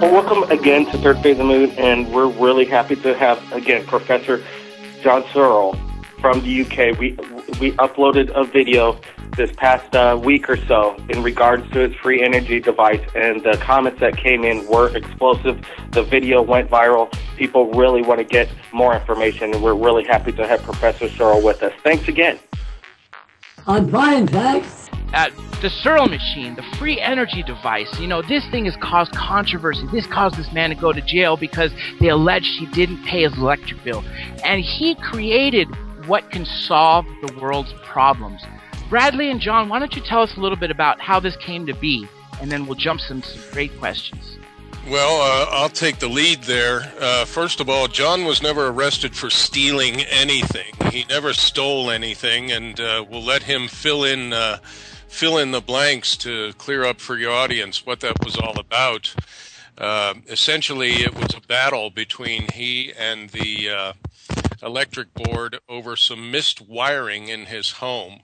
Well, welcome again to Third Phase of the Moon, and we're really happy to have, again, Professor John Searle from the UK. We uploaded a video this past week or so in regards to his free energy device, and the comments that came in were explosive. The video went viral. People really want to get more information, and we're really happy to have Professor Searle with us. Thanks again. I'm fine, thanks. The Searle machine, the free energy device, you know, this thing has caused controversy. This caused this man to go to jail because they alleged he didn't pay his electric bill. And he created what can solve the world's problems. Bradley and John, why don't you tell us a little bit about how this came to be, and then we'll jump some great questions. Well, I'll take the lead there. First of all, John was never arrested for stealing anything. He never stole anything, and we'll let him fill in the blanks to clear up for your audience what that was all about. Essentially, it was a battle between he and the electric board over some missed wiring in his home.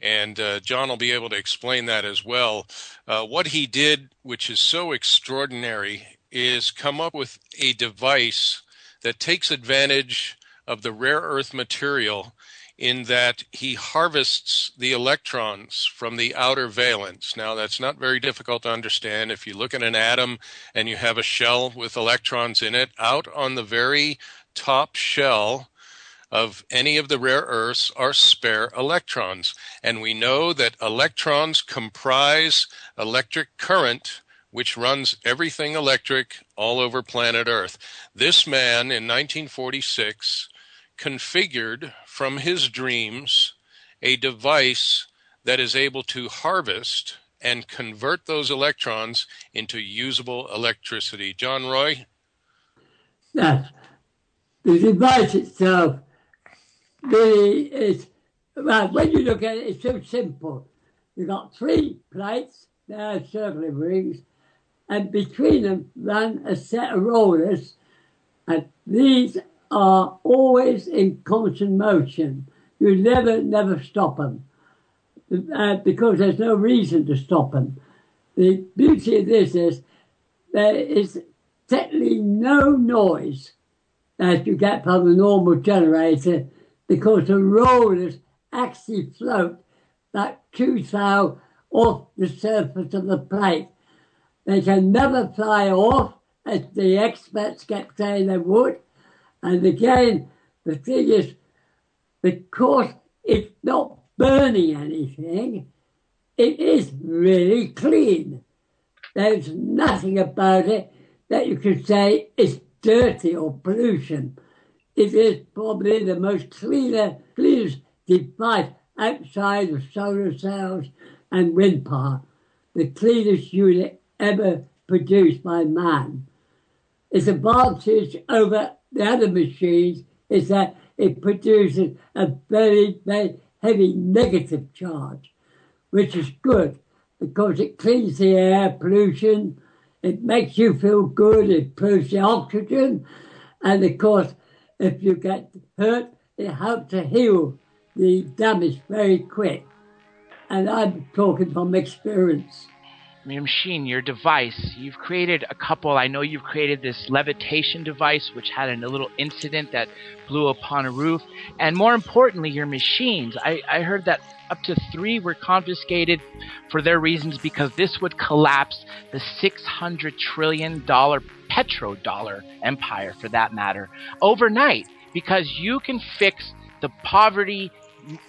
And John will be able to explain that as well. What he did, which is so extraordinary, is come up with a device that takes advantage of the rare earth material in that he harvests the electrons from the outer valence. Now, that's not very difficult to understand. If you look at an atom and you have a shell with electrons in it, out on the very top shell of any of the rare earths are spare electrons. And we know that electrons comprise electric current, which runs everything electric all over planet Earth. This man in 1946 configured from his dreams a device that is able to harvest and convert those electrons into usable electricity. John Roy? Yes. The device itself really is, well, when you look at it, it's so simple. You've got 3 plates, they're circular rings, and between them run a set of rollers, and these are always in constant motion. You never stop them, because there's no reason to stop them. The beauty of this is there is technically no noise that you get from the normal generator, because the rollers actually float like two-thou off the surface of the plate. They can never fly off, as the experts kept saying they would. And again, the thing is, because it's not burning anything, it is really clean. There's nothing about it that you could say is dirty or pollution. It is probably the most cleanest device outside of solar cells and wind power, the cleanest unit ever produced by man. Its advantage over the other machines is that it produces a very, very heavy negative charge, which is good because it cleans the air, pollution, it makes you feel good, it improves the oxygen, and of course, if you get hurt, it helps to heal the damage very quick. And I'm talking from experience. Your machine, your device, you've created a couple. I know you've created this levitation device, which had a little incident that blew upon a roof. And more importantly, your machines. I heard that up to 3 were confiscated for their reasons because this would collapse the $600 trillion petrodollar empire, for that matter, overnight, because you can fix the poverty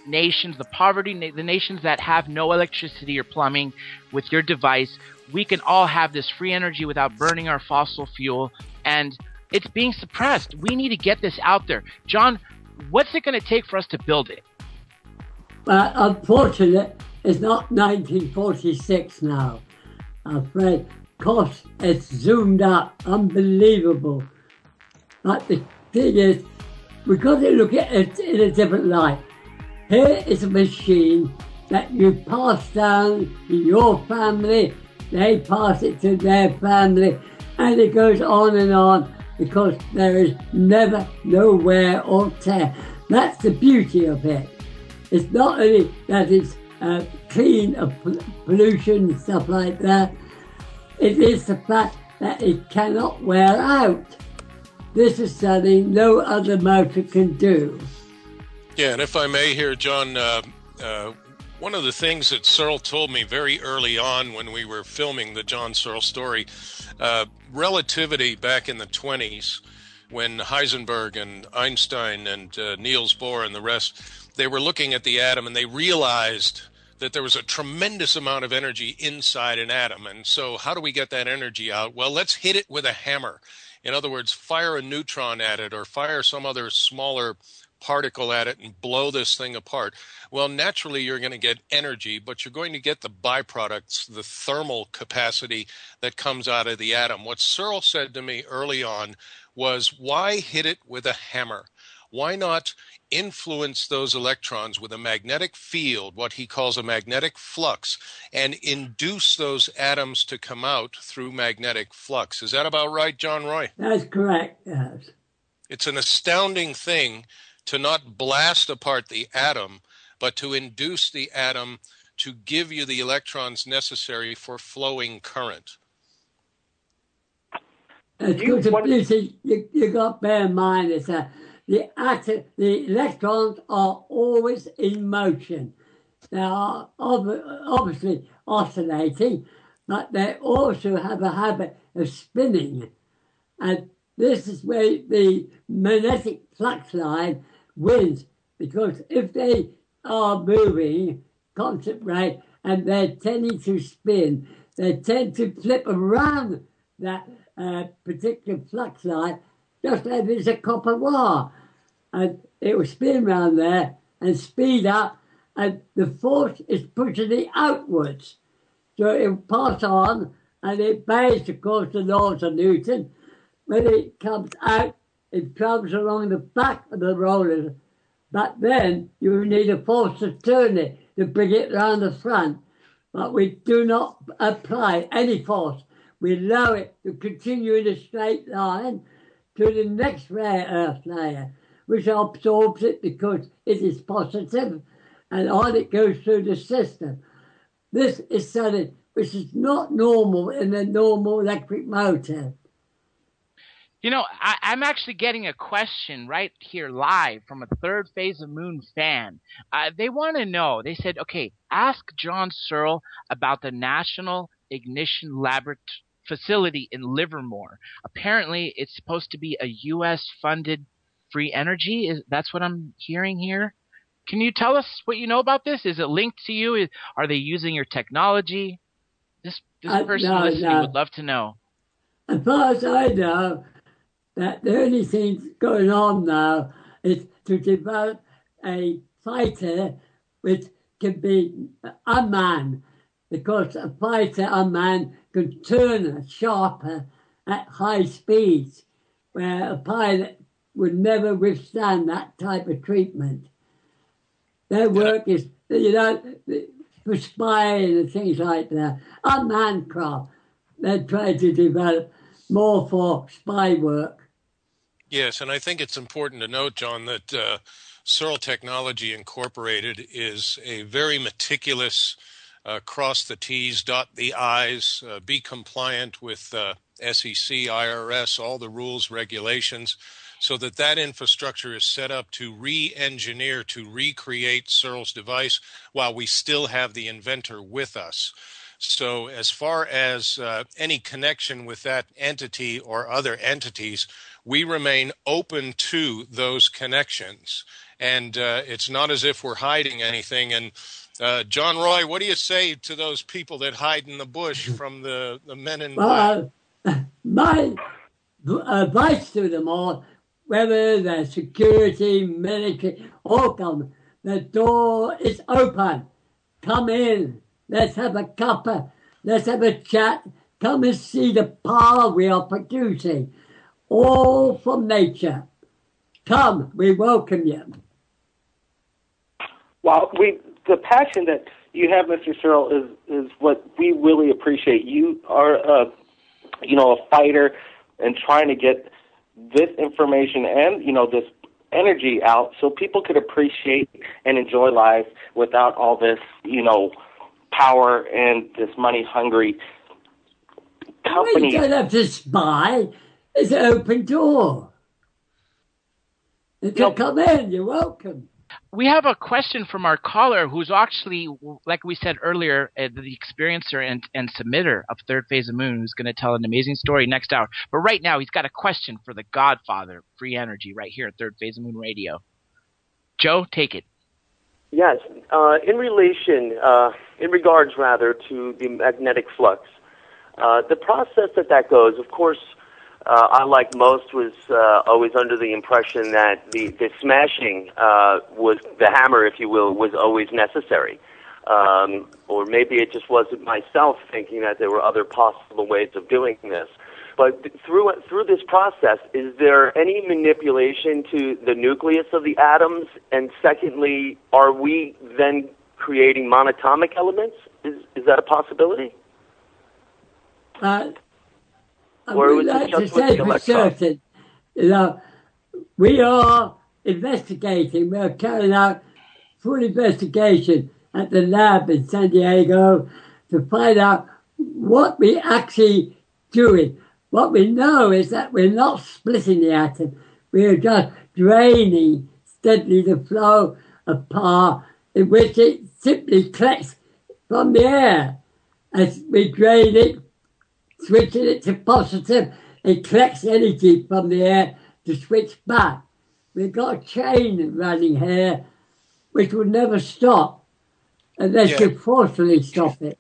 nations, the nations that have no electricity or plumbing with your device. We can all have this free energy without burning our fossil fuel, and it's being suppressed. We need to get this out there. John, what's it going to take for us to build it? Unfortunately, it's not 1946 now. I'm afraid cost has zoomed up, unbelievable. But the thing is, we've got to look at it in a different light. Here is a machine that you pass down to your family, they pass it to their family, and it goes on because there is never no wear or tear. That's the beauty of it. It's not only that it's clean of pollution and stuff like that. It is the fact that it cannot wear out. This is something no other motor can do. Yeah, and if I may here, John, one of the things that Searle told me very early on when we were filming the John Searle story, relativity back in the 20s, when Heisenberg and Einstein and Niels Bohr and the rest, they were looking at the atom and they realized that there was a tremendous amount of energy inside an atom. And so how do we get that energy out? Well, let's hit it with a hammer. In other words, fire a neutron at it or fire some other smaller particle at it and blow this thing apart. Well, naturally, you're going to get energy, but you're going to get the byproducts, the thermal capacity that comes out of the atom. What Searle said to me early on was, why hit it with a hammer? Why not influence those electrons with a magnetic field, what he calls a magnetic flux, and induce those atoms to come out through magnetic flux? Is that about right, John Roy? That's correct, yes. It's an astounding thing to not blast apart the atom, but to induce the atom to give you the electrons necessary for flowing current. You got to bear in mind is that the electrons are always in motion. They are obviously oscillating, but they also have a habit of spinning. And this is where the magnetic flux line wins, because if they are moving constant rate and they're tending to spin, they tend to flip around that particular flux line, just as it's a copper wire. And it will spin around there and speed up, and the force is pushing it outwards. So it will pass on, and it obeys, of course, the laws of Newton. When it comes out, it travels along the back of the roller, but then you need a force to turn it, to bring it round the front. But we do not apply any force. We allow it to continue in a straight line to the next rare earth layer, which absorbs it because it is positive, and on it goes through the system. This is something which is not normal in a normal electric motor. You know, I'm actually getting a question right here live from a Third Phase of Moon fan. They want to know, they said, okay, ask John Searle about the National Ignition Laboratory facility in Livermore. Apparently, it's supposed to be a U.S.-funded free energy. That's what I'm hearing here. Can you tell us what you know about this? Is it linked to you? Are they using your technology? This person listening would love to know. As far as I know, that the only thing going on now is to develop a fighter which can be unmanned, because a fighter unmanned can turn sharper at high speeds, where a pilot would never withstand that type of treatment. Their work is, for spying and things like that. Unmanned craft, they're trying to develop more for spy work. Yes, and I think it's important to note, John, that Searle Technology Incorporated is a very meticulous cross the T's, dot the I's, be compliant with SEC, IRS, all the rules, regulations, so that infrastructure is set up to re-engineer, to recreate Searle's device while we still have the inventor with us. So as far as any connection with that entity or other entities, we remain open to those connections. And it's not as if we're hiding anything. And John Roy, what do you say to those people that hide in the bush from the men in black? My advice to them all, whether they're security, military, or government, the door is open. Come in. Let's have a cuppa. Let's have a chat. Come and see the power we are producing. All from nature. Come, we welcome you. Well, the passion that you have, Mr. Searle, is what we really appreciate. You are a fighter and trying to get this information and, this energy out so people could appreciate and enjoy life without all this, power and this money-hungry company. We don't have to spy. It's an open door. You can come in. You're welcome. We have a question from our caller who's actually, like we said earlier, the experiencer and submitter of Third Phase of Moon, who's going to tell an amazing story next hour. But right now, he's got a question for the godfather, Free Energy, right here at Third Phase of Moon Radio. Joe, take it. Yes. In regards to the magnetic flux, the process that goes, of course, I, like most, was always under the impression that the smashing was the hammer, if you will, was always necessary. Or maybe it just wasn't myself thinking that there were other possible ways of doing this. But through this process, is there any manipulation to the nucleus of the atoms? And secondly, are we then creating monatomic elements? Is that a possibility? I would like to say for certain, we are investigating. We are carrying out full investigation at the lab in San Diego to find out what we're actually doing. What we know is that we're not splitting the atom. We are just draining steadily the flow of power in which it simply collects from the air. As we drain it, switching it to positive, it collects energy from the air to switch back. We've got a chain running here which will never stop unless you forcefully stop it.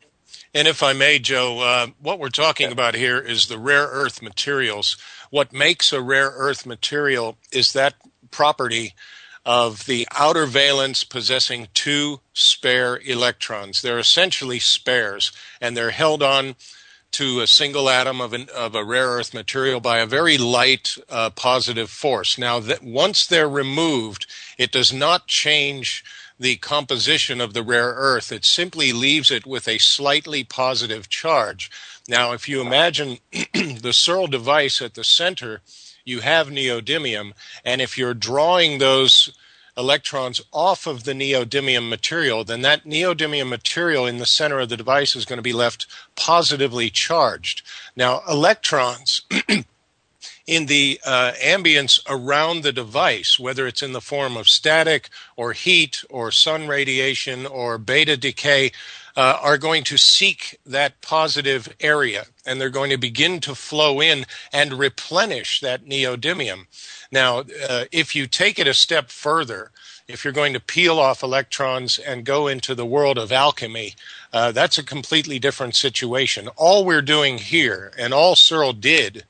And if I may, Joe, what we're talking about here is the rare earth materials. What makes a rare earth material is that property of the outer valence possessing two spare electrons. They're essentially spares, and they're held on to a single atom of a rare earth material by a very light positive force. Now, once they're removed, it does not change the composition of the rare earth. It simply leaves it with a slightly positive charge. Now, if you imagine the Searle device at the center, you have neodymium, and if you're drawing those electrons off of the neodymium material, then that neodymium material in the center of the device is going to be left positively charged. Now, electrons in the ambience around the device, whether it's in the form of static or heat or sun radiation or beta decay, are going to seek that positive area, and they're going to begin to flow in and replenish that neodymium. Now, if you take it a step further, if you're going to peel off electrons and go into the world of alchemy, that's a completely different situation. All we're doing here, and all Searle did,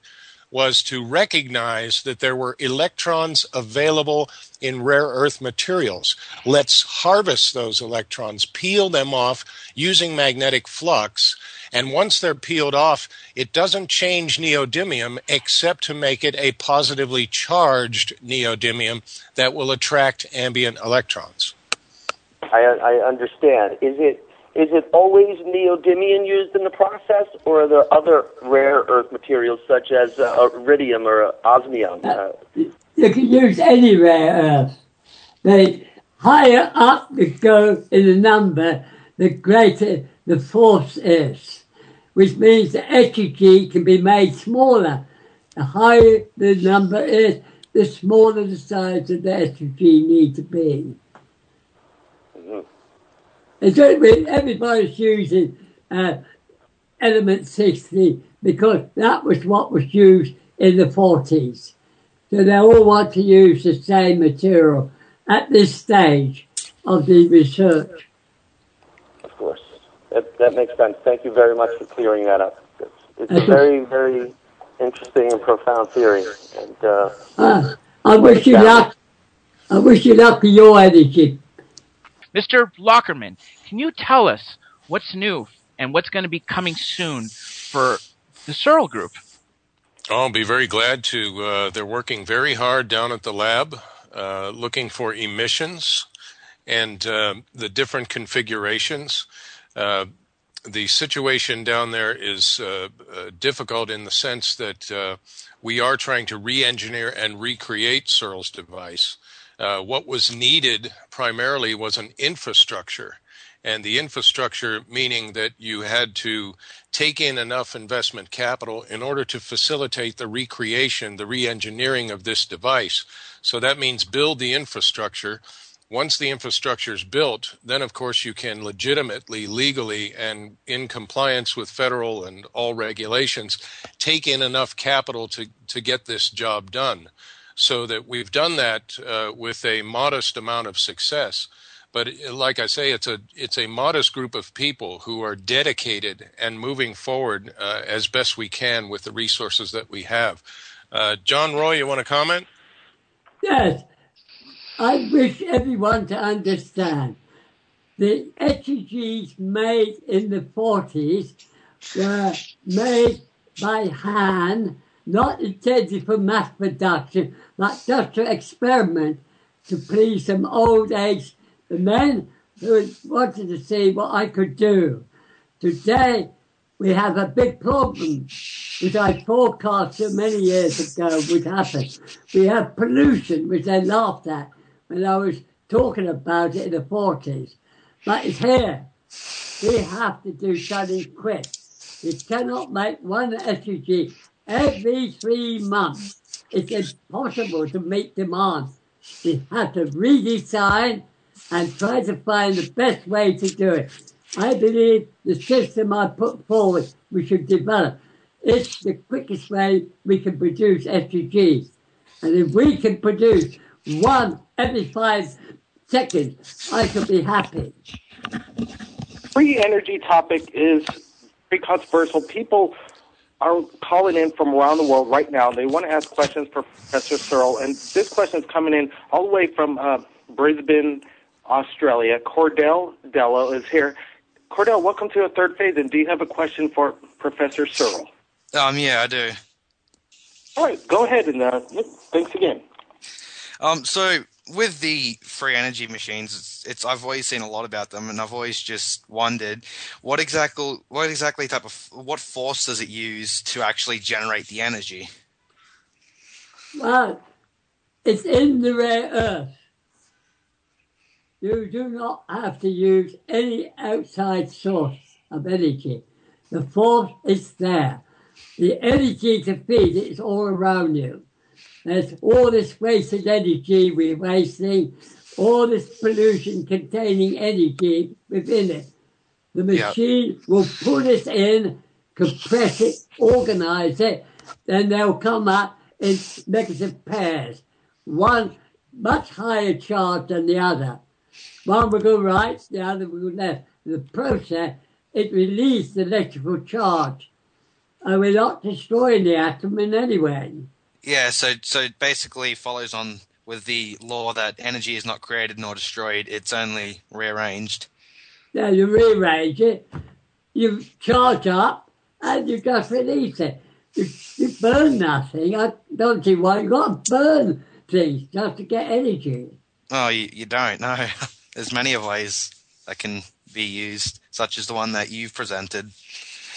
was to recognize that there were electrons available in rare earth materials. Let's harvest those electrons, peel them off using magnetic flux, and once they're peeled off, it doesn't change neodymium except to make it a positively charged neodymium that will attract ambient electrons. I understand. Is it always neodymium used in the process, or are there other rare earth materials such as iridium or osmium? You can use any rare earth. The higher up you go in the number, the greater the force is, which means the energy can be made smaller. The higher the number is, the smaller the size of the energy need to be. And so everybody's using element 60 because that was what was used in the 40s. So they all want to use the same material at this stage of the research. Of course. That makes sense. Thank you very much for clearing that up. It's a very, very interesting and profound theory. And I wish you luck. I wish you luck with your energy. Mr. Lockerman, can you tell us what's new and what's going to be coming soon for the Searle Group? I'll be very glad to. They're working very hard down at the lab, looking for emissions and the different configurations. The situation down there is difficult in the sense that we are trying to re-engineer and recreate Searle's device. What was needed primarily was an infrastructure. And the infrastructure meaning that you had to take in enough investment capital in order to facilitate the recreation, the re-engineering of this device. So that means build the infrastructure. Once the infrastructure is built, then of course you can legitimately, legally, and in compliance with federal and all regulations, take in enough capital to get this job done. So that we've done that with a modest amount of success. But like I say, it's a modest group of people who are dedicated and moving forward as best we can with the resources that we have. John Roy, you want to comment? Yes. I wish everyone to understand the effigies made in the 40s were made by hand, not intended for mass production, but just to experiment to please some old age men who wanted to see what I could do. Today, we have a big problem, which I forecasted many years ago would happen. We have pollution, which they laughed at when I was talking about it in the 40s. But it's here. We have to do something quick. We cannot make one effigy every 3 months. It's impossible to meet demand. We have to redesign and try to find the best way to do it. I believe the system I put forward we should develop is the quickest way we can produce effigies. And if we can produce one every 5 seconds, I shall be happy. Free energy topic is very controversial. People are calling in from around the world right now. They want to ask questions for Professor Searle. And this question is coming in all the way from Brisbane, Australia. Cordell Dello is here. Cordell, welcome to the third phase. And do you have a question for Professor Searle? Yeah, I do. All right, go ahead. And thanks again. So with the free energy machines, I've always seen a lot about them, and I've always just wondered what force does it use to actually generate the energy? Well, it's in the rare earth. You do not have to use any outside source of energy. The force is there. The energy to feed it is all around you. There's all this wasted energy we're wasting, all this pollution containing energy within it. The machine will put it in, compress it, organize it, then they'll come up in negative pairs. One much higher charge than the other. One will go right, the other will go left. In the process, it releases the electrical charge. And we're not destroying the atom in any way. Yeah, so it basically follows on with the law that energy is not created nor destroyed, it's only rearranged. Yeah, you rearrange it, you charge up, and you just release it. You burn nothing. I don't see why you've got to burn things just to get energy. Oh, you don't, no. There's many ways that can be used, such as the one that you've presented.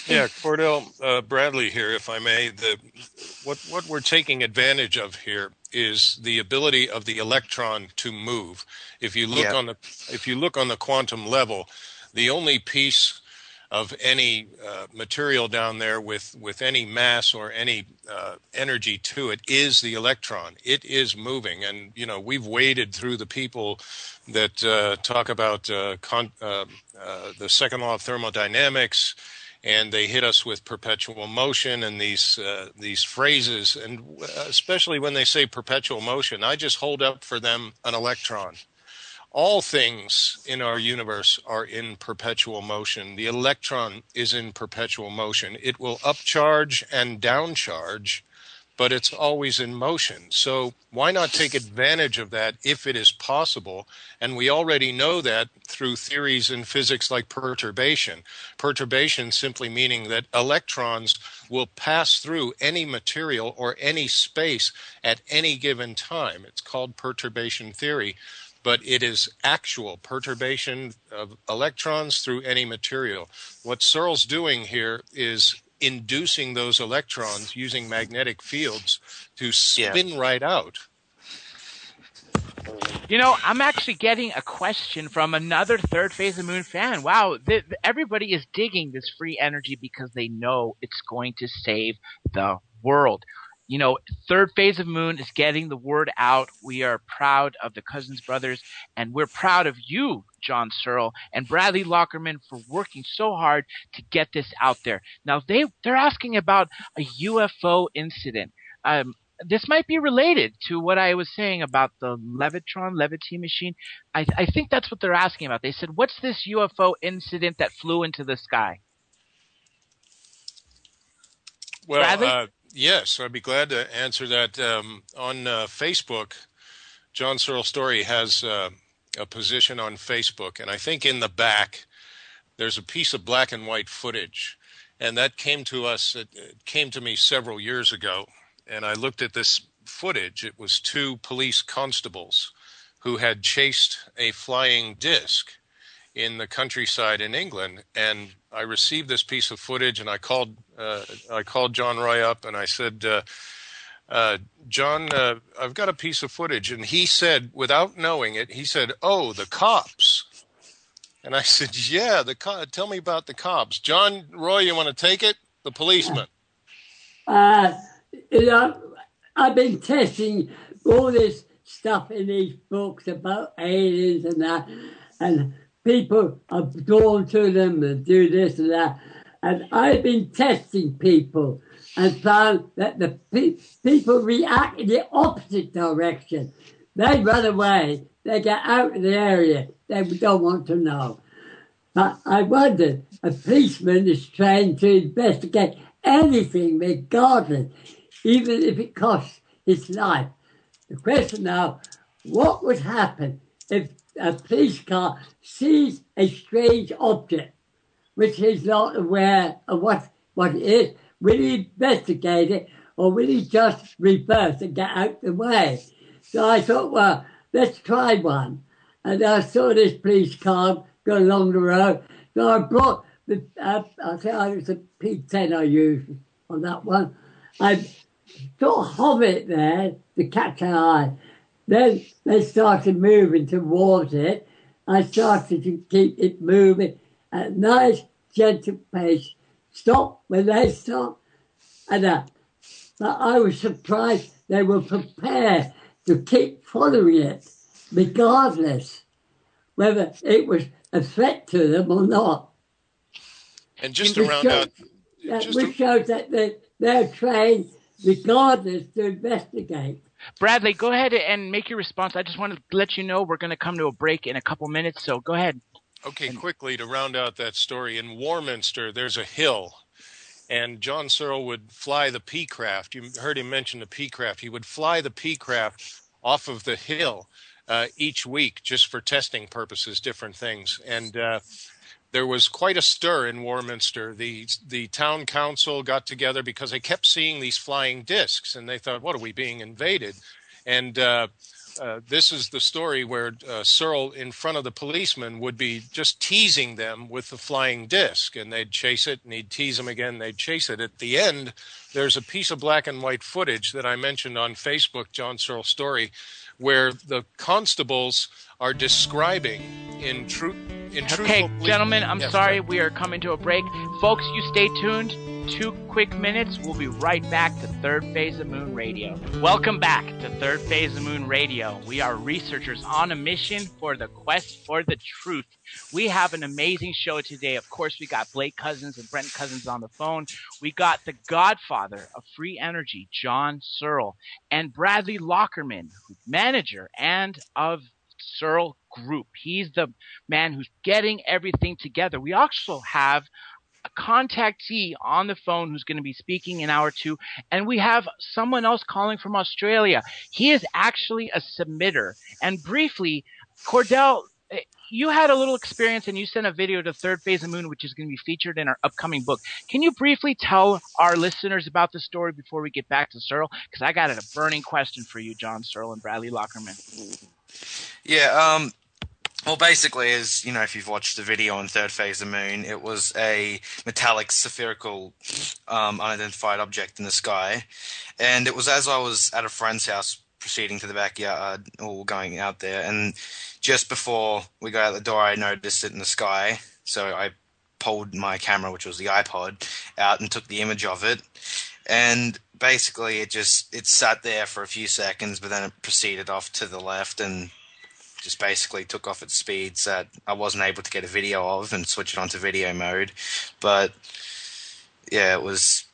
Yeah, Cordell, Bradley here, if I may. What we're taking advantage of here is the ability of the electron to move. If you look on the quantum level, the only piece of any material down there with any mass or any energy to it is the electron. It is moving, and we've waded through the people that talk about the second law of thermodynamics. And they hit us with perpetual motion and these phrases, and especially when they say perpetual motion, I just hold up for them an electron. All things in our universe are in perpetual motion. The electron is in perpetual motion. It will upcharge and downcharge, but it's always in motion. So why not take advantage of that if it is possible? And we already know that through theories in physics like perturbation. Perturbation simply meaning that electrons will pass through any material or any space at any given time. It's called perturbation theory, but it is actual perturbation of electrons through any material. What Searle's doing here is inducing those electrons using magnetic fields to spin right out. I'm actually getting a question from another Third Phase of Moon fan. Wow, everybody is digging this free energy because they know it's going to save the world. Third Phase of Moon is getting the word out. We are proud of the Cousins Brothers, and we're proud of you, John Searle, and Bradley Lockerman for working so hard to get this out there. Now, they're asking about a UFO incident. This might be related to what I was saying about the Levity machine. I think that's what they're asking about. They said, what's this UFO incident that flew into the sky? Well, yes, I'd be glad to answer that. On Facebook, John Searle Story has a position on Facebook, and I think in the back there's a piece of black and white footage, and that came to us. It came to me several years ago, and I looked at this footage. It was two police constables who had chased a flying disc in the countryside in England, and I received this piece of footage, and I called John Roy up, and I said, John, I've got a piece of footage, and he said, without knowing it, he said, "Oh, the cops." And I said, "Yeah, tell me about the cops." John Roy, you want to take it? The policeman. I've been testing all this stuff in these books about aliens and that, and people are drawn to them and do this and that. And I've been testing people and found that the people react in the opposite direction. They run away. They get out of the area. They don't want to know. But I wondered, a policeman is trained to investigate anything regardless, even if it costs his life. The question now, what would happen if a police car sees a strange object which he's not aware of what it is? Will he investigate it, or will he just reverse and get out the way? So I thought, well, let's try one. And I saw this police car go along the road. So I brought I think it was a P10 I used on that one. I sort of hovered it there to catch an eye. Then they started moving towards it. I started to keep it moving at a nice, gentle pace. Stop when they stopped. And but I was surprised they were prepared to keep following it, regardless whether it was a threat to them or not. And just to round out... Which shows that they're trained regardless to investigate. Bradley, go ahead and make your response. I just want to let you know we're going to come to a break in a couple minutes, so go ahead. Okay, quickly to round out that story, in Warminster, there's a hill, and John Searle would fly the P-craft. You heard him mention the P-craft. He would fly the P-craft off of the hill each week just for testing purposes, different things. And there was quite a stir in Warminster. The town council got together because they kept seeing these flying discs, and they thought, what, are we being invaded? And this is the story where Searle, in front of the policeman, would be just teasing them with the flying disc, and they'd chase it, and he'd tease them again, they'd chase it. At the end, there's a piece of black and white footage that I mentioned on Facebook, John Searle Story, where the constables are describing in truthful... Okay, gentlemen, I'm sorry. We are coming to a break. Folks, you stay tuned. 2 quick minutes. We'll be right back to Third Phase of Moon Radio. Welcome back to Third Phase of Moon Radio. We are researchers on a mission for the quest for the truth. We have an amazing show today. Of course, we got Blake Cousins and Brent Cousins on the phone. We got the godfather of free energy, John Searle, and Bradley Lockerman, manager and of Searle Group. He's the man who's getting everything together. We also have a contactee on the phone who's going to be speaking in hour 2, and we have someone else calling from Australia. He is actually a submitter. And briefly, Cordell, you had a little experience and you sent a video to Third Phase of Moon, which is going to be featured in our upcoming book. Can you briefly tell our listeners about the story before we get back to Searle? Because I got a burning question for you, John Searle and Bradley Lockerman. Yeah, well, basically, as you know, if you've watched the video on Third Phase of Moon, it was a metallic spherical unidentified object in the sky, and it was as I was at a friend's house proceeding to the backyard or going out there. And just before we got out the door, I noticed it in the sky. So I pulled my camera, which was the iPod, out and took the image of it. And basically it sat there for a few seconds, but then it proceeded off to the left and just basically took off at speeds that I wasn't able to get a video of and switch it onto video mode. But yeah, it was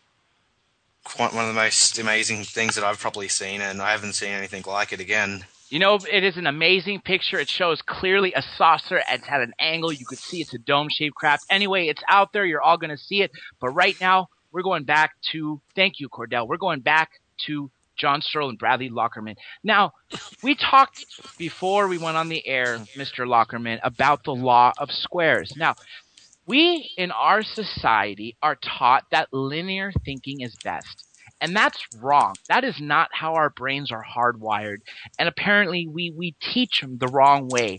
quite one of the most amazing things that I've probably seen, and I haven't seen anything like it again. You know, it is an amazing picture. It shows clearly a saucer. It's at an angle. You could see it's a dome-shaped craft. Anyway, it's out there. You're all going to see it. But right now, we're going back to, thank you, Cordell. We're going back to John Searle and Bradley Lockerman. Now, we talked before we went on the air, Mr. Lockerman, about the law of squares. Now, we in our society are taught that linear thinking is best. And that's wrong. That is not how our brains are hardwired. And apparently we teach them the wrong way.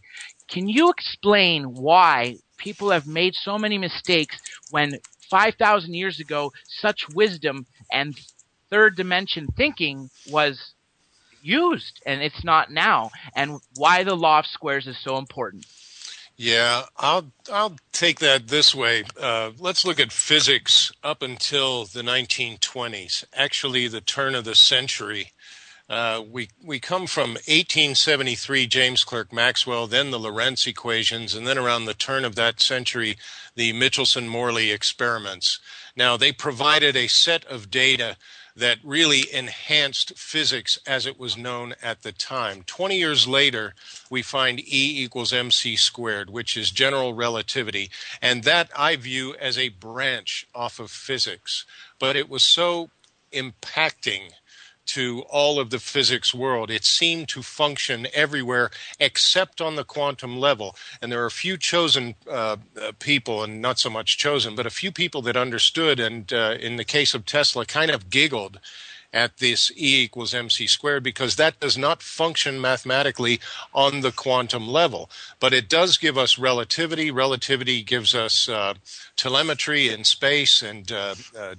Can you explain why people have made so many mistakes when 5,000 years ago such wisdom and third dimension thinking was used and it's not now, and why the law of squares is so important? Yeah, I'll take that this way. Let's look at physics up until the 1920s, actually the turn of the century. We come from 1873, James Clerk Maxwell, then the Lorentz equations, and then around the turn of that century, the Michelson-Morley experiments. Now, they provided a set of data that really enhanced physics as it was known at the time. 20 years later, we find E equals mc squared, which is general relativity, and that I view as a branch off of physics. But it was so impacting to all of the physics world. It seemed to function everywhere except on the quantum level. And there are a few chosen people, and not so much chosen, but a few people that understood, and in the case of Tesla, kind of giggled at this E equals mc squared, because that does not function mathematically on the quantum level. But it does give us relativity. Relativity gives us telemetry in space and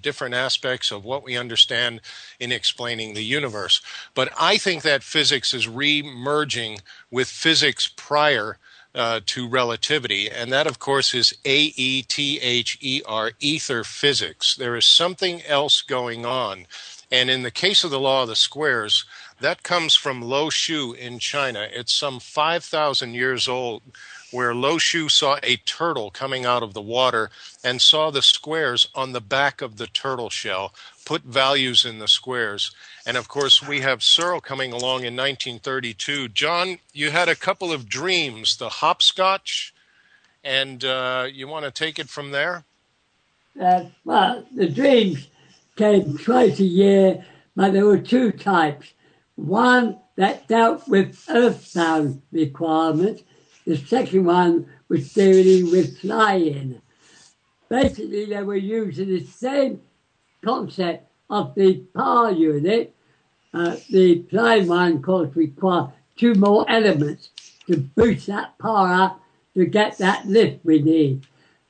different aspects of what we understand in explaining the universe. But I think that physics is re-merging with physics prior to relativity, and that, of course, is AETHER, ether physics. There is something else going on. And in the case of the law of the squares, that comes from Lo Shu in China. It's some 5,000 years old, where Lo Shu saw a turtle coming out of the water and saw the squares on the back of the turtle shell, put values in the squares. And, of course, we have Searle coming along in 1932. John, you had a couple of dreams, the hopscotch, and you want to take it from there? Well, the dreams came twice a year, but there were two types. One that dealt with earthbound requirements. The second one was dealing with flying. Basically, they were using the same concept of the power unit. The flying one, of course, required two more elements to boost that power up to get that lift we need.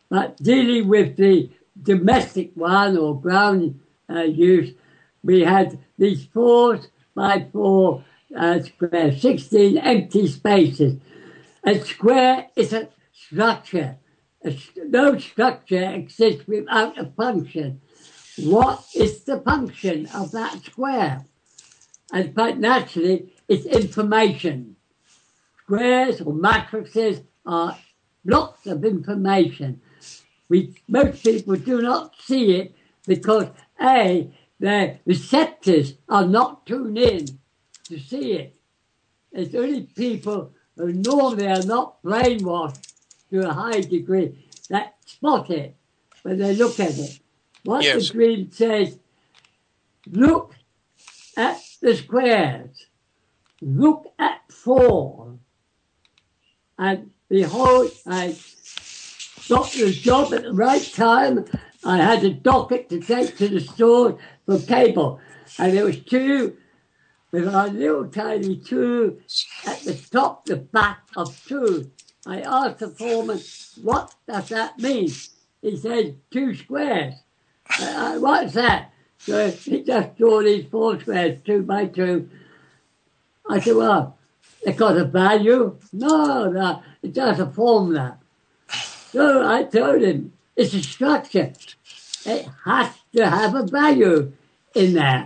But dealing with the domestic one or ground use, we had these 4x4 squares, 16 empty spaces. A square is a structure. No structure exists without a function. What is the function of that square? And quite naturally, it's information. Squares or matrices are blocks of information. Most people do not see it because, A, their receptors are not tuned in to see it. It's only people who normally are not brainwashed to a high degree that spot it when they look at it. What the dream says, look at the squares, look at 4, and behold, I got the job at the right time. I had a docket to take to the store for cable, and there was two with a little tiny 2 at the top, the back of 2. I asked the foreman, what does that mean? He said, 2 squares. What's that? So he just drew these 4 squares, 2 by 2. I said, well, it got a value? No, it's just a formula. So I told him, it's a structure. It has to have a value in there,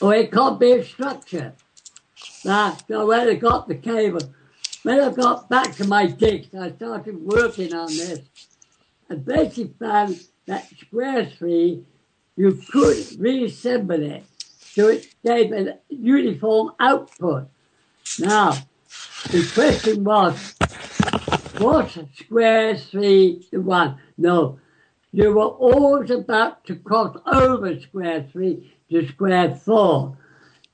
or it can't be a structure. So when I got the cable, when I got back to my digs, I started working on this. And basically found that square tree, you could reassemble it so it gave a uniform output. Now, the question was square tree the one? No, you were always about to cross over square tree to square 4.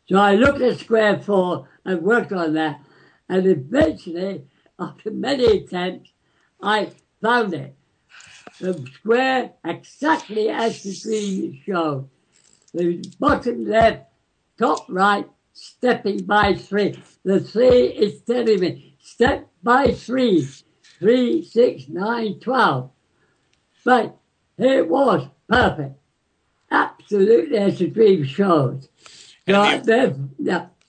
So I looked at square 4 and worked on that, and eventually, after many attempts, I found it. The square exactly as the dream showed. The bottom left, top right, stepping by 3. The 3 is telling me, step by 3. 3, 6, 9, 12. But it was perfect. Absolutely as the dream showed.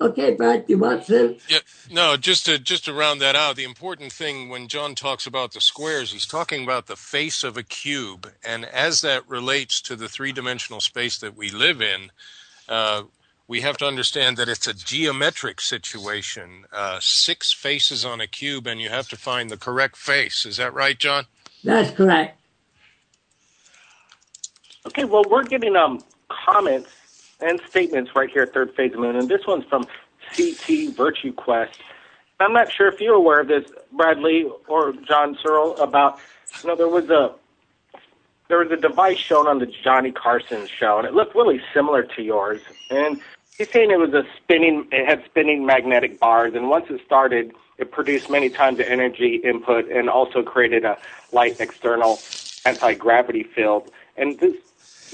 Okay, Brad, you want to? Yeah, no, just to round that out, the important thing when John talks about the squares, he's talking about the face of a cube. And as that relates to the three-dimensional space that we live in, we have to understand that it's a geometric situation, 6 faces on a cube, and you have to find the correct face. Is that right, John? That's correct. Okay, well, we're getting comments and statements right here at Third Phase of Moon, and this one's from CT Virtue Quest. I'm not sure if you're aware of this, Bradley or John Searle, about, there was a device shown on the Johnny Carson show, and it looked really similar to yours. And he's saying it had spinning magnetic bars, and once it started, it produced many times the energy input and also created a light external anti-gravity field. And this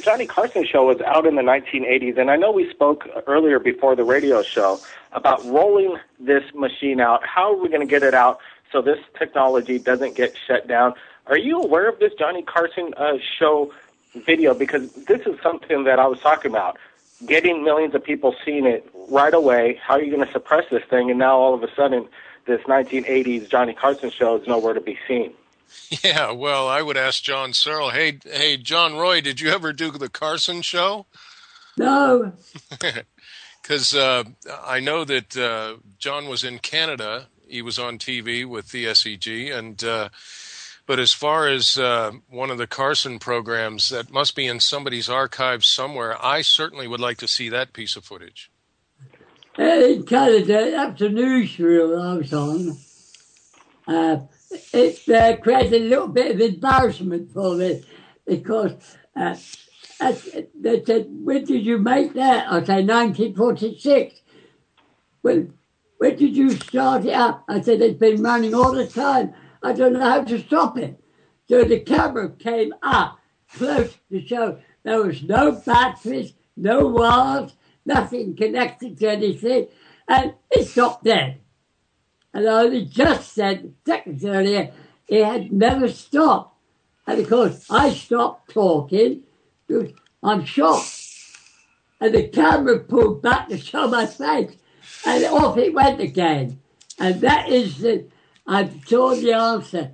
Johnny Carson show was out in the 1980s, and I know we spoke earlier before the radio show about rolling this machine out. How are we going to get it out so this technology doesn't get shut down? Are you aware of this Johnny Carson show video? Because this is something that I was talking about, getting millions of people seeing it right away. How are you going to suppress this thing? And now all of a sudden, this 1980s Johnny Carson show is nowhere to be seen. Yeah, well, I would ask John Searle, hey, John Roy, did you ever do the Carson show? No. Because I know that John was in Canada. He was on TV with the SEG. But as far as one of the Carson programs, that must be in somebody's archives somewhere. I certainly would like to see that piece of footage. In Canada, that's a newsreel I was on. It created a little bit of embarrassment for me because they said, when did you make that? I say, 1946. When did you start it up? I said, it's been running all the time. I don't know how to stop it. So the camera came up close to show there was no batteries, no wires, nothing connected to anything, and it stopped dead. And I only just said seconds earlier, it had never stopped. And of course, I stopped talking because I'm shocked. And the camera pulled back to show my face, and off it went again. And that is I saw the answer,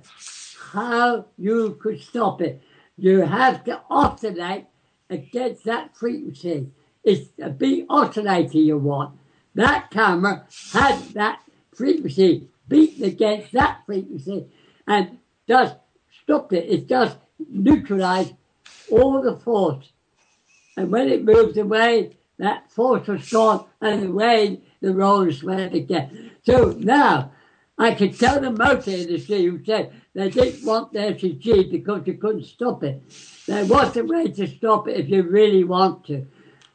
how you could stop it. You have to oscillate against that frequency. It's a big oscillator you want. That camera had that frequency beaten against that frequency and just stopped it. It just neutralized all the force. And when it moved away, that force was gone, and away the rollers went again. So now I could tell the motor industry who said they didn't want the SEG because you couldn't stop it. There was a way to stop it if you really want to.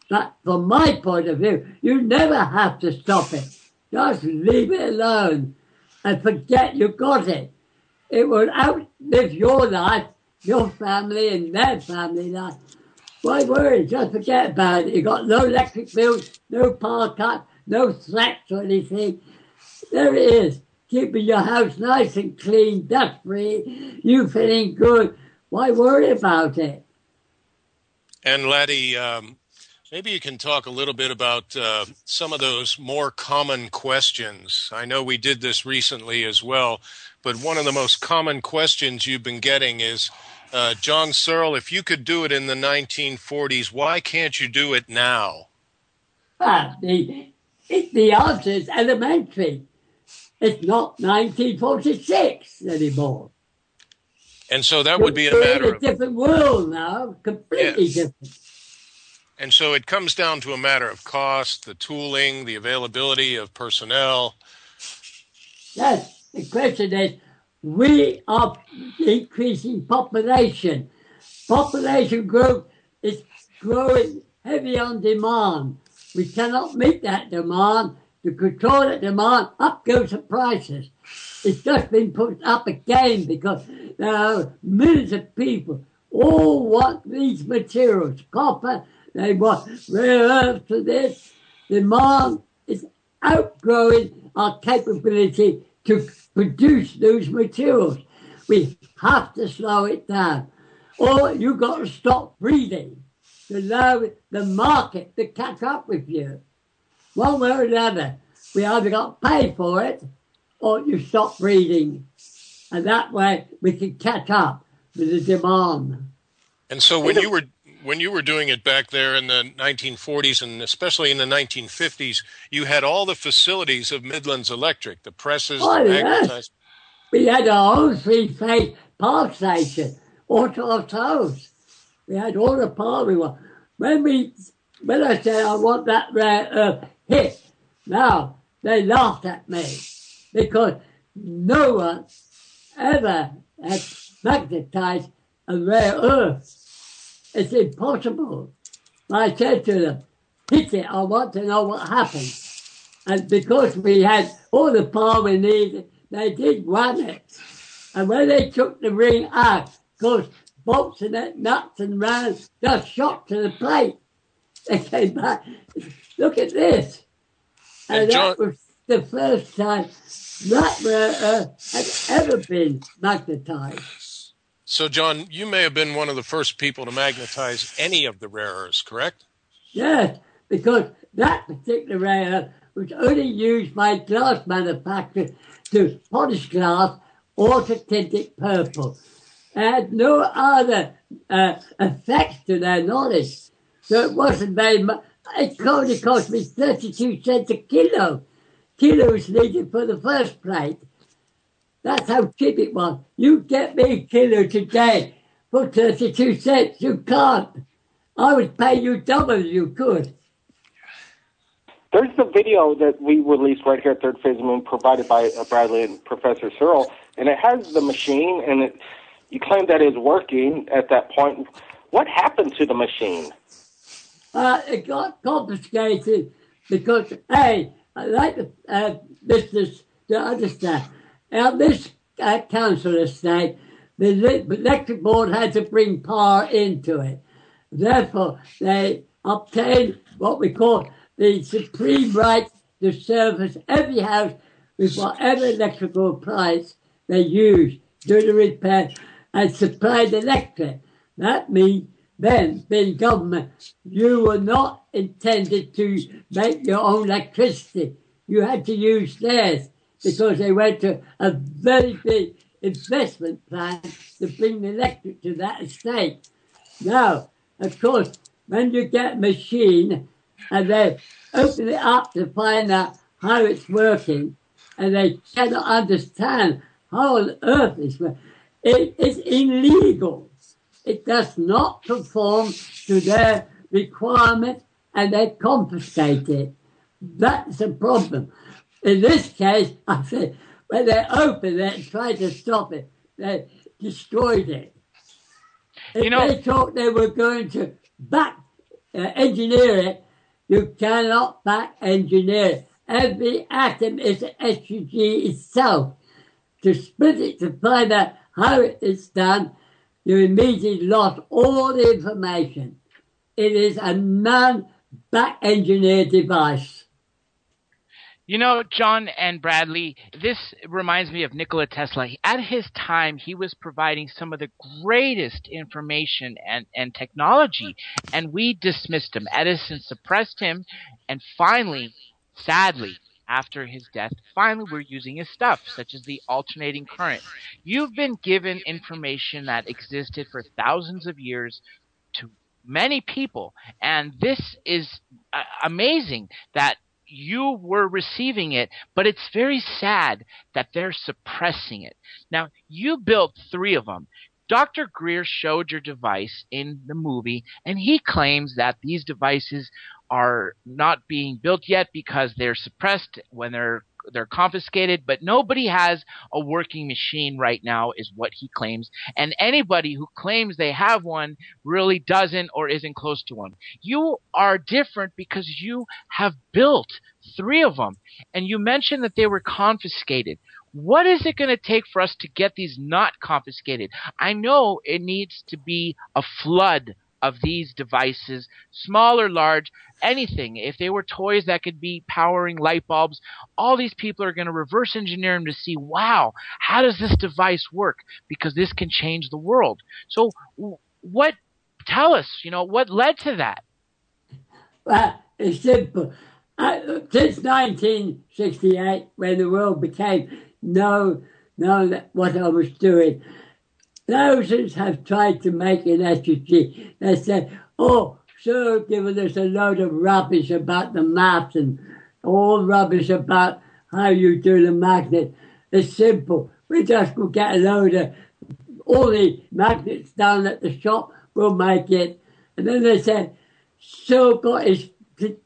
But from my point of view, you never have to stop it. Just leave it alone and forget you got it. It will outlive your life, your family, and their family life. Why worry? Just forget about it. You got no electric bills, no power cut, no threats or anything. There it is, keeping your house nice and clean, dust-free, you feeling good. Why worry about it? And Laddie, Maybe you can talk a little bit about some of those more common questions. I know we did this recently as well, but one of the most common questions you've been getting is, John Searle, if you could do it in the 1940s, why can't you do it now? Well, the answer is elementary. It's not 1946 anymore. And so that would be a matter We're in of... a different world now, completely different. And so it comes down to a matter of cost, the tooling, the availability of personnel. Yes, the question is, we are increasing population. Population growth is growing heavy on demand. We cannot meet that demand. To control that demand, up goes the prices. It's just been put up again because there are millions of people all want these materials. Copper, they want rare earths for this. Demand is outgrowing our capability to produce those materials. We have to slow it down. Or you've got to stop breeding to allow the market to catch up with you. One way or another, we either got to pay for it or you stop breeding. And that way we can catch up with the demand. And so when you were doing it back there in the 1940s and especially in the 1950s, you had all the facilities of Midlands Electric, the presses, the magnetized. We had our own three-phase power station, autos. We had all the power we want. When I said I want that rare earth hit, now they laughed at me because no one ever had magnetized a rare earth. It's impossible. I said to them, hit it, I want to know what happened. And because we had all the power we needed, they did run it. And when they took the ring out, of course, bolts and nuts and rounds just shot to the plate. They came back, look at this. And that was the first time that rare earth had ever been magnetized. So, John, you may have been one of the first people to magnetize any of the rare earths, correct? Yes, because that particular rare earth was only used by glass manufacturers to polish glass or to tint it purple. It had no other effects to their knowledge. So it wasn't very much. It only cost me 32 cents a kilo. Kilos needed for the first plate. That's how cheap it was. You get me a kilo today for 32 cents. You can't. I would pay you double if you could. There's the video that we released right here at Third Phase of the Moon, provided by Bradley and Professor Searle, and it has the machine, and you claim that it's working at that point. What happened to the machine? It got confiscated because, hey, I like the business to understand. Now, this council estate, the electric board had to bring power into it. Therefore, they obtained what we call the supreme right to service every house with whatever electrical appliance they use, do the repair, and supply the electric. That means then, being government, you were not intended to make your own electricity. You had to use theirs because they went to a very big investment plan to bring the electric to that estate. Now, of course, when you get a machine and they open it up to find out how it's working and they cannot understand how on earth it's working, it is illegal. It does not conform to their requirement and they confiscate it. That's a problem. In this case, I said, when they opened it and tried to stop it, they destroyed it. If they thought they were going to back engineer it, you cannot back engineer it. Every atom is an SUG itself. To split it to find out how it's done, you immediately lost all the information. It is a non-back engineered device. You know, John and Bradley, this reminds me of Nikola Tesla. At his time, he was providing some of the greatest information and technology, and we dismissed him. Edison suppressed him, and finally, sadly, after his death, finally we're using his stuff, such as the alternating current. You've been given information that existed for thousands of years to many people, and this is amazing that you were receiving it, but it's very sad that they're suppressing it. Now, you built 3 of them. Dr. Greer showed your device in the movie, and he claims that these devices are not being built yet because they're suppressed when they're confiscated, but nobody has a working machine right now is what he claims, and anybody who claims they have one really doesn't or isn't close to one. You are different because you have built 3 of them, and you mentioned that they were confiscated. What is it going to take for us to get these not confiscated? I know it needs to be a flood of these devices, small or large, anything. If they were toys that could be powering light bulbs, all these people are going to reverse engineer them to see, wow, how does this device work? Because this can change the world. So tell us, what led to that? Well, it's simple. Since 1968, when the world became known what I was doing, thousands have tried to make an SUG. They said, oh, sir, giving us a load of rubbish about the maths and all rubbish about how you do the magnet. It's simple. We just will get a load of all the magnets down at the shop. We'll make it. And then they said, sir got his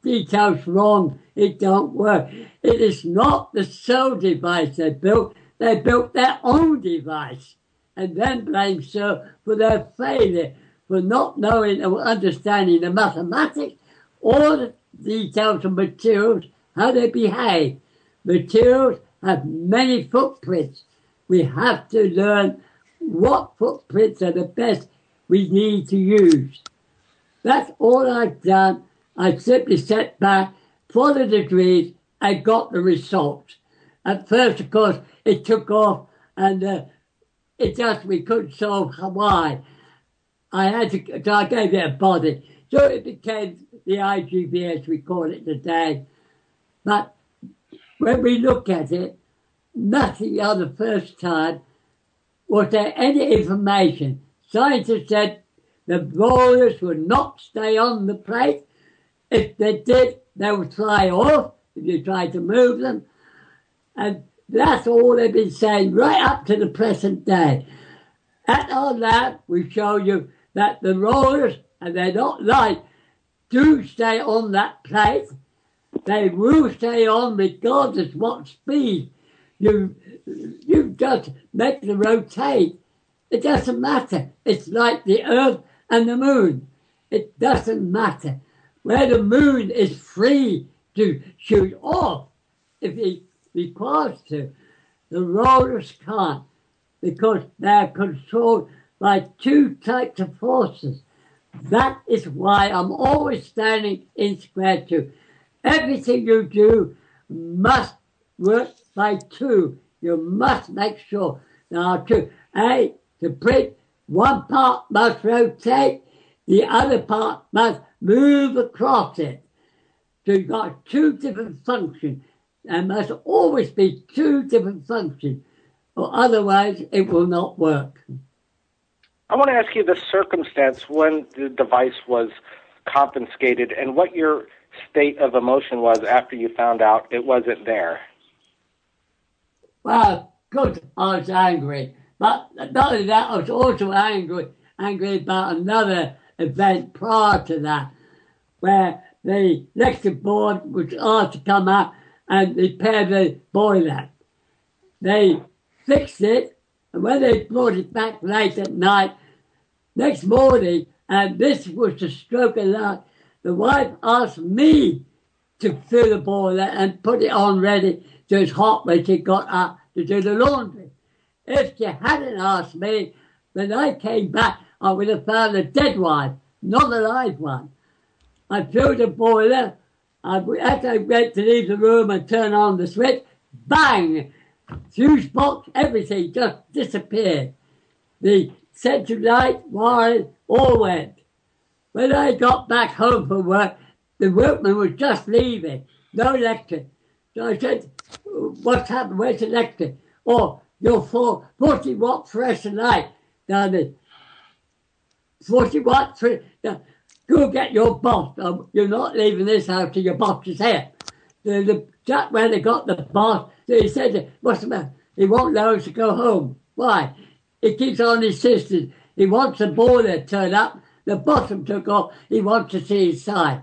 details wrong. It don't work. It is not the cell device they built. They built their own device. And then blame Sir for their failure, for not knowing or understanding the mathematics or the details of materials, how they behave. Materials have many footprints. We have to learn what footprints are the best we need to use. That's all I've done. I simply sat back, followed the degrees, and got the results. At first, of course, it took off, and we couldn't solve why. So I gave it a body. So it became the IGBS, we call it today. But when we look at it, nothing on the first time was there any information. Scientists said the rollers would not stay on the plate. If they did, they would fly off if you tried to move them. And that's all they've been saying right up to the present day. At our lab, we show you that the rollers, and they're not light, do stay on that plate. They will stay on regardless what speed you just make them rotate. It doesn't matter. It's like the Earth and the Moon. It doesn't matter. Where the Moon is free to shoot off if it requires to, the rollers can't, because they are controlled by 2 types of forces. That is why I'm always standing in square 2. Everything you do must work by 2. You must make sure there are 2. To print, one part must rotate, the other part must move across it. So you've got 2 different functions. There must always be 2 different functions, or otherwise it will not work. I want to ask you the circumstance when the device was confiscated and what your state of emotion was after you found out it wasn't there. Well, good, I was angry. But not only that, I was also angry about another event prior to that, where the electric board was asked to come out and repair the boiler. They fixed it, and when they brought it back late at night, next morning, and this was the stroke of luck, the wife asked me to fill the boiler and put it on ready so it's hot when she got up to do the laundry. If she hadn't asked me, when I came back, I would have found a dead wife, not a live one. I filled the boiler, As I went to leave the room and turn on the switch, bang! Fuse box, everything just disappeared. The central light, wires, all went. When I got back home from work, the workman was just leaving. No electric. So I said, what's happened? Where's the electric? Oh, your 40-watt fluorescent light down there. 40 watts. Go get your boss. You're not leaving this house till your boss is here. The chap when they got the boss, he said, what's the matter? He won't allow us to go home. Why? He keeps on insisting. He wants the boiler to turn up. The bottom took off. He wants to see his side.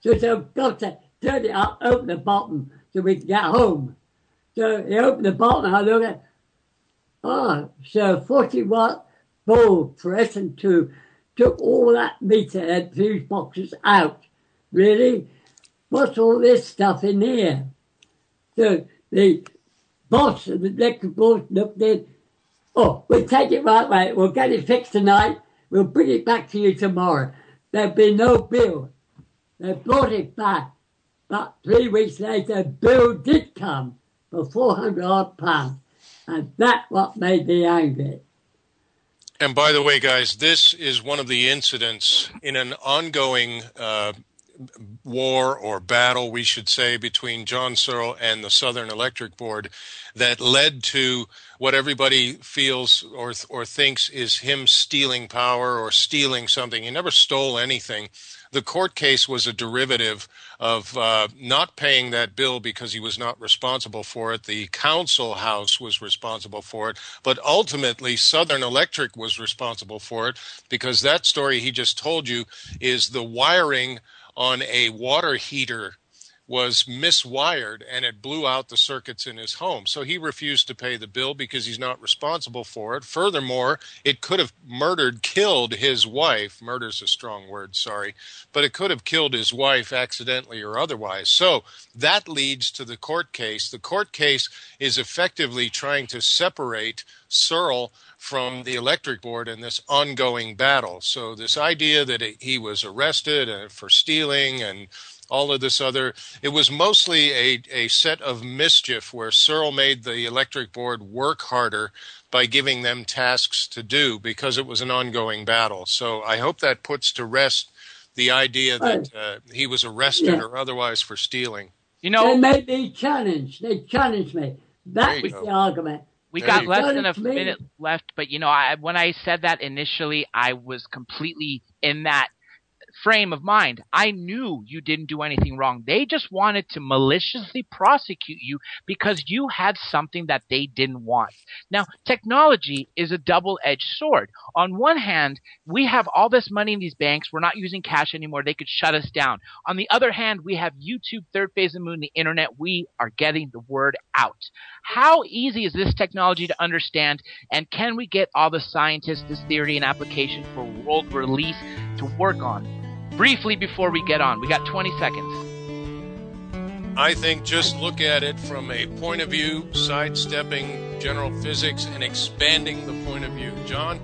So I've got to turn it up, open the bottom so we can get home. So he opened the bottom and I look at, so 40-watt bulb fluorescent tube took all that meter and fuse boxes out. Really? What's all this stuff in here? So the boss of the electric board looked in. Oh, we'll take it right away. We'll get it fixed tonight. We'll bring it back to you tomorrow. There'll be no bill. They brought it back. But 3 weeks later, a bill did come for £400. And that's what made me angry. And by the way, guys, this is one of the incidents in an ongoing war or battle, we should say, between John Searle and the Southern Electric Board that led to what everybody feels or thinks is him stealing power or stealing something. He never stole anything. The court case was a derivative of not paying that bill because he was not responsible for it. The council house was responsible for it, but ultimately Southern Electric was responsible for it because that story he just told you is the wiring on a water heater was miswired and it blew out the circuits in his home. So he refused to pay the bill because he's not responsible for it. Furthermore, it could have killed his wife. Murder's a strong word, sorry. But it could have killed his wife accidentally or otherwise. So that leads to the court case. The court case is effectively trying to separate Searle from the electric board in this ongoing battle. So this idea that he was arrested for stealing and all of this other, it was mostly a set of mischief where Searle made the electric board work harder by giving them tasks to do because it was an ongoing battle. So I hope that puts to rest the idea that he was arrested or otherwise for stealing. You know, they made me challenge. They challenged me. That was the argument. We got less than a minute left, but when I said that initially, I was completely in that frame of mind. I knew you didn't do anything wrong. They just wanted to maliciously prosecute you because you had something that they didn't want. Now, technology is a double-edged sword. On one hand, we have all this money in these banks. We're not using cash anymore. They could shut us down. On the other hand, we have YouTube, Third Phase of the Moon, the internet. We are getting the word out. How easy is this technology to understand, and can we get all the scientists, this theory and application for world release to work on? Briefly before we get on, we got 20 seconds. I think just look at it from a point of view, sidestepping general physics and expanding the point of view. John?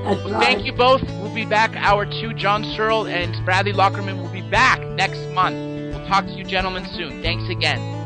Well, thank you both. We'll be back hour 2. John Searle and Bradley Lockerman will be back next month. We'll talk to you gentlemen soon. Thanks again.